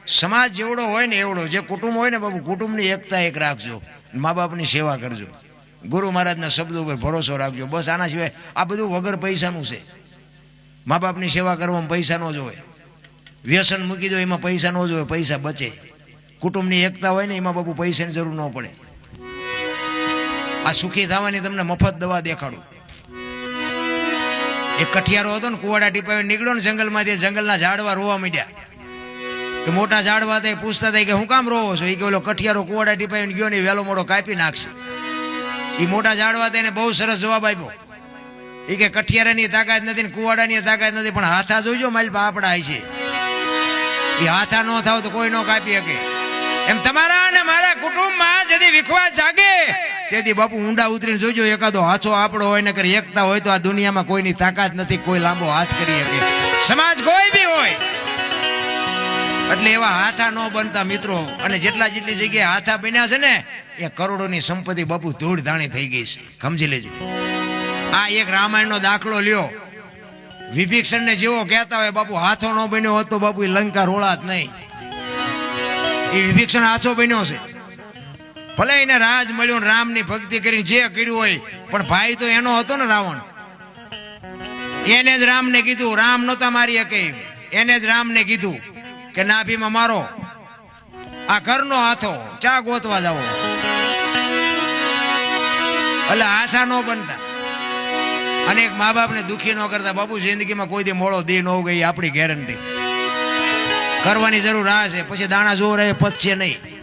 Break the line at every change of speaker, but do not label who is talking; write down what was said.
સમાજ જેવડો હોય ને એવડો, જે કુટુંબ હોય ને બાપુ, કુટુંબની એકતા એક રાખજો, મા બાપની સેવા કરજો, ગુરુ મહારાજના શબ્દો ઉપર ભરોસો રાખજો. બસ આના સિવાય આ બધું વગર પૈસાનું છે. મા બાપની સેવા કરવામાં પૈસા ન જોવે, વ્યસન મૂકી દો એમાં પૈસા ન જોવે, પૈસા બચે. કુટુંબની એકતા હોય ને એમાં બાપુ પૈસાની જરૂર ન પડે. આ સુખી થવાની તમને મફત દવા દેખાડું. એક કઠિયારો હતો ને, કુવાડા ટીપાવી નીકળ્યો ને જંગલમાંથી, જંગલના ઝાડવા રોવા માંડ્યા. તો મોટા ઝાડવા તે પૂછતા હતા કે હું કામ રોવો છો? એ કે ઓલો કઠિયારો કુવાડા ટીપાવીને ગયો ને વહેલો મોડો કાપી નાખશે. એ મોટા ઝાડવા તેને બહુ સરસ જવાબ આપ્યો. એ કે કઠિયારાની તાકાત નથી ને કુવાડાની તાકાત નથી, પણ હાથા જોઈજો મારી પાપડા છે. એ હાથા ન થાવ તો કોઈ ન કાપી શકે. એમ તમારા અને મારા કુટુંબમાં જદી વિખવાદ જાગે તેથી બાપુ ઊંડા ઉતરીને જોજો, એકાદો હાથો આપણો હોય ને કરી એકતા હોય તો આ દુનિયામાં કોઈની તાકાત નથી, કોઈ લાંબો હાથ કરી શકે. સમાજ કોઈ બી હોય એટલે એવા હાથા ન બનતા મિત્રો. અને જેટલી જગ્યાએ હાથા બન્યા છે ને એ કરોડોની સંપત્તિ બાપુ ધૂળ ધાણી થઈ ગઈ છે, સમજી લેજો. આ એક રામાયણનો દાખલો લ્યો. વિભીષણને જેવો કહેતા હોય બાપુ હાથો ન બન્યો હોત તો બાપુ લંકા રોળાત નહીં. એ વિભીષણ હાથો બન્યો છે. ભલે એને રાજ મળ્યો, રામની ભક્તિ કરીને જે કર્યું હોય, પણ ભાઈ તો એનો હતો ને રાવણ. એને જ રામને કીધું, રામ નહોતા મારી શકે, એને જ રામને કીધું કે નાભીમાં મારો આ ઘરનો હાથો, ચા ગોતવા જાવો. એટલે હાથા ન બનતા અને એક મા બાપને દુઃખી ન કરતા. બાપુ જિંદગીમાં કોઈ દી મોડો દી ન ગઈ આપણી ગેરંટી. કરવાની જરૂર આ છે, પછી દાણા જોર રહે પચશે નહીં.